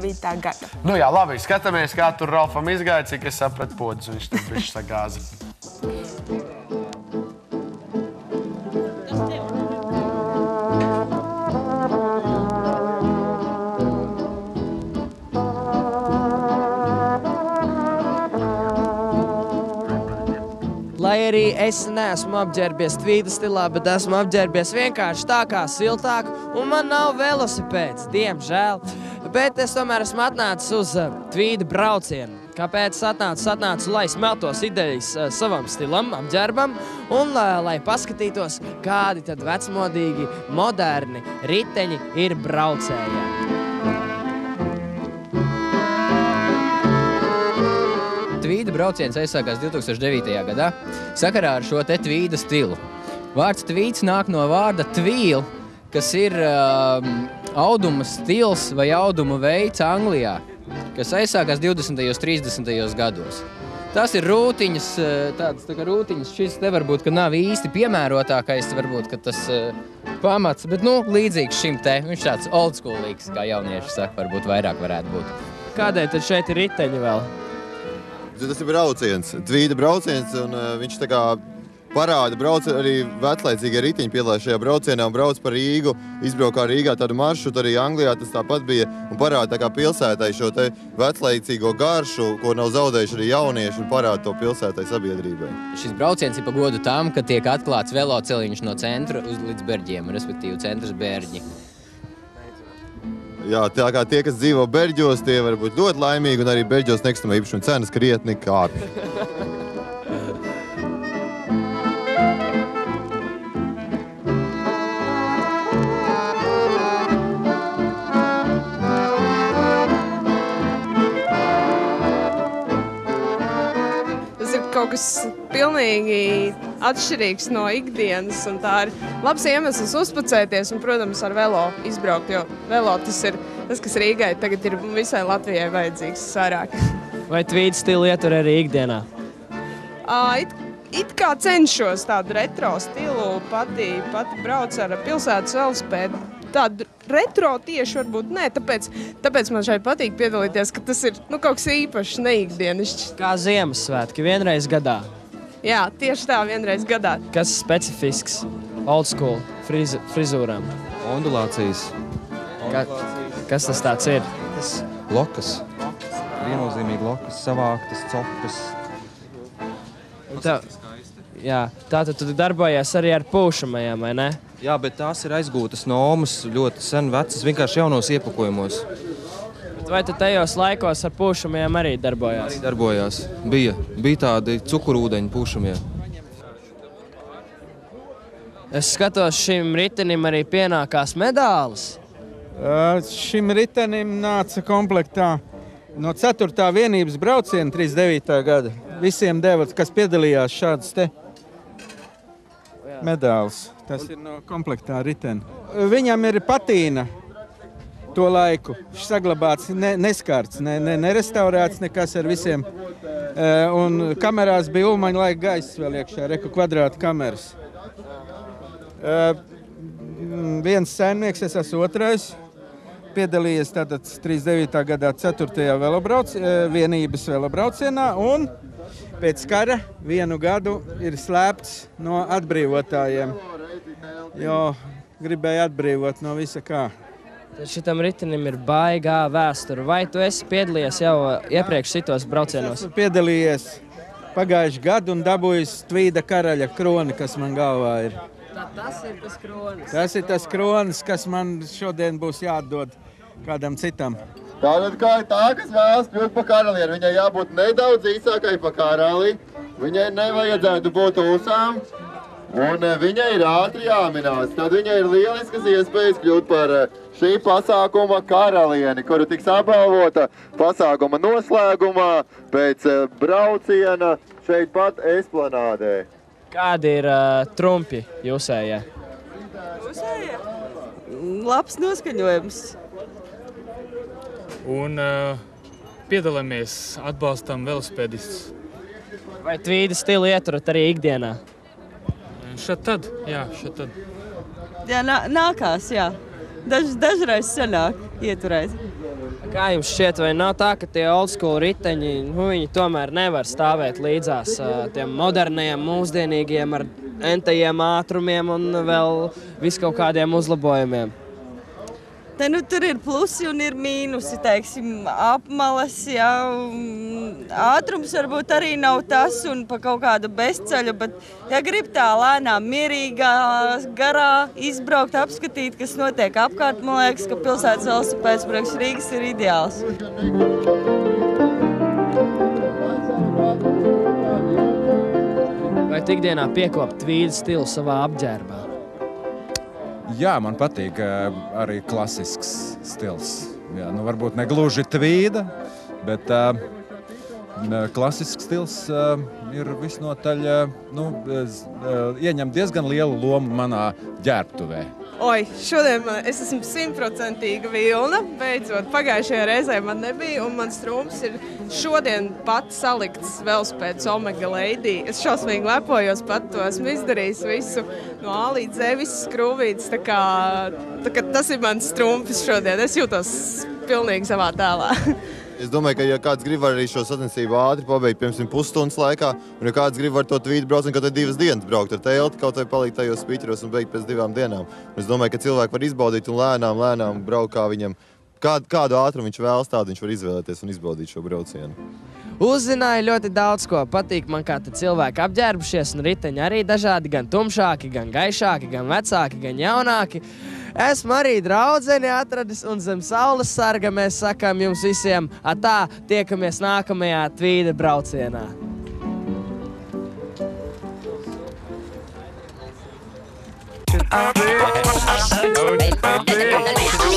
2009. gada. Nu jā, labi, skatāmies, kā tur Ralfam izgāja, cik es sapratu podus, viņš tur bišķi sagāza. Lai arī es neesmu apģērbies tvīda stilā, bet esmu apģērbies vienkārši tā kā siltāk, un man nav velosipēds, diemžēl. Bet es tomēr esmu atnācis uz tvīda braucienu. Kāpēc atnācu, lai smeltos idejas savam stilam, apģērbam, un lai paskatītos, kādi tad vecmodīgi, moderni riteņi ir braucējiem. Tvīda brauciens aizsākās 2009. gadā sakarā ar šo te tvīda stilu. Vārds tvīds nāk no vārda tvīl, kas ir auduma stils vai auduma veids Anglijā, kas aizsākās 20. un 30. gados. Tas ir rūtiņas, tādas tā kā rūtiņas. Šis te varbūt, ka nav īsti piemērotākais, varbūt, ka tas pamats, bet, līdzīgs šim te. Viņš tāds oldschoolīgs, kā jaunieši saka, varbūt vairāk varētu būt. Kādēļ tad šeit ir riteņi vēl? Tas ir brauciens, tvīda brauciens, un viņš tā kā parāda arī veclaicīgie ritiņi piedalās šajā braucienā un brauc par Rīgu, izbraukā Rīgā tādu maršrutu, arī Anglijā tas tāpat bija, un parāda tā kā pilsētai šo te veclaicīgo garšu, ko nav zaudējuši arī jaunieši, un parāda to pilsētai sabiedrībai. Šis brauciens ir pa godu tam, ka tiek atklāts veloceliņš no centra līdz Berģiem, respektīvi centrs Berģi. Jā, tā kā tie, kas dzīvo Berģos, tie var būt ļoti laimīgi, un arī Berģos nekustamā īpašuma cenas krietni kāpj. Tas ir kaut kas pilnīgi atšķirīgs no ikdienas, un tā ir labs iemesls uzpacēties un, protams, ar velo izbraukt, jo velo tas ir tas, kas Rīgai tagad ir visai Latvijai vajadzīgs vairāk. Vai tvīda stilu ietur arī ikdienā? It kā cenšos tādu retro stilu, pati brauc ar pilsētas velosipēdu. Tādu retro tieši varbūt nē, tāpēc man šeit patīk piedalīties, ka tas ir kaut kas īpašs, neikdienišķs. Kā Ziemassvētki, vienreiz gadā. Jā, tieši tā, vienreiz gadā. Kas specifisks old school frizūrām? Ondulācijas. Kas tas tāds ir? Lokas. Viennozīmīgi lokas, savāktas, copas. Tātad tu darbojies arī ar pūšamajām, vai ne? Jā, bet tās ir aizgūtas nomas, ļoti sen vecas, vienkārši jaunos iepakojumos. Bet vai tu tajos laikos ar pūšamajām arī darbojās? Arī darbojās. Bija tādi cukurūdeņi pūšamie. Es skatos, šim ritenim arī pienākās medālis. Šim ritenim nāca komplektā no 4. vienības brauciena 39. gada. Visiem deva, kas piedalījās šādas te medālis. Tas ir no komplektā riteni. Viņam ir patīna to laiku. Viņš saglabāts, neskārts, nerestaurēts, nekas ar visiem. Un kamerās bija ulmaņa laika gaiss vēl iekšā, reku kvadrāta kameras. Viens saimnieks, es esmu otrais, piedalījies tātad 39. gadā 4. vienības velobraucienā un pēc kara 1 gadu ir slēpts no atbrīvotājiem, jo gribēja atbrīvot no visa kā. Tad šitam ritenim ir baigā vēsture. Vai tu esi piedalījies jau iepriekš citos braucienos? Es esmu piedalījies pagājuši gadu un dabūjis tvīda karaļa kroni, kas man galvā ir. Tas ir tas kronis. Tas ir tas kronis, kas man šodien būs jāatdod kādam citam. Tātad kā ir tā, kas vēlas kļūt par karalieni, viņai jābūt nedaudz īsākai par karali, viņai nevajadzētu būt ūsām, un viņai ir ātri jāminās. Tad viņai ir lieliskas iespējas kļūt par šī pasākuma karalieni, kuru tiks apbalvota pasākuma noslēgumā pēc brauciena šeit pat Esplanādē. Kādi ir trumpi jūsējie? Mūsējie? Labs noskaņojums. Un piedalāmies, atbalstam velosipēdistus. Vai tvīda stilu ieturat arī ikdienā? Šad tad, jā, šad tad. Jā, nākās, jā. Dažreiz sanāk ieturēt. Kā jums šķiet, vai nav tā, ka tie old school riteņi, viņi tomēr nevar stāvēt līdzās tiem modernajiem, mūsdienīgiem ar entajiem ātrumiem un vēl viskaut kādiem uzlabojumiem? Tur ir plusi un ir mīnusi, teiksim, apmalas, jā. Ātrums varbūt arī nav tas un pa kaut kādu bezceļu, bet, ja grib tā lēnām, mierīgā, garā izbraukt, apskatīt, kas notiek apkārt, man liekas, ka pilsētas velosipēds priekš Rīgas ir ideāls. Vai tu ikdienā piekop tvīdu stilu savā apģērbā? Jā, man patīk arī klasisks stils. Jā, varbūt ne gluži tvīda, bet klasisks stils ir visnotaļ, ieņem diezgan lielu lomu manā ģērbtuvē. Oi, šodien es esmu 100% vilna. Beidzot, pagājušajā reizē man nebija, un mans trumps ir šodien pat salikts velosipēds Omega Lady. Es šausmīgi lepojos, pat to esmu izdarījis visu no A līdz Z, visas skrūvītes. Tā kā tas ir mans trumps šodien. Es jūtos pilnīgi savā tēlā. Es domāju, ka ja kāds grib arī šo sacensību ātri pabeigt, piemēram, pusstundas laikā, un ja kāds grib ar to tvīdu braucienu, kaut vai 2 dienas braukt ar telti, kaut vai palikt tajos spiķeros un beigt pēc 2 dienām. Es domāju, ka cilvēki var izbaudīt un lēnām braukt, kā viņam, kādu ātrumu viņš vēlas, tādu viņš var izvēlēties un izbaudīt šo braucienu. Uzzināju ļoti daudz ko. Patīk man, kā cilvēki apģērbušies, un riteņi arī dažādi, gan tumšāki, gan gaišāki, gan vecāki, gan jaunāki. Esmu arī draudzeni atradis, un zem saules sarga mēs sakām jums visiem atā, tiekamies nākamajā tvīda braucienā. I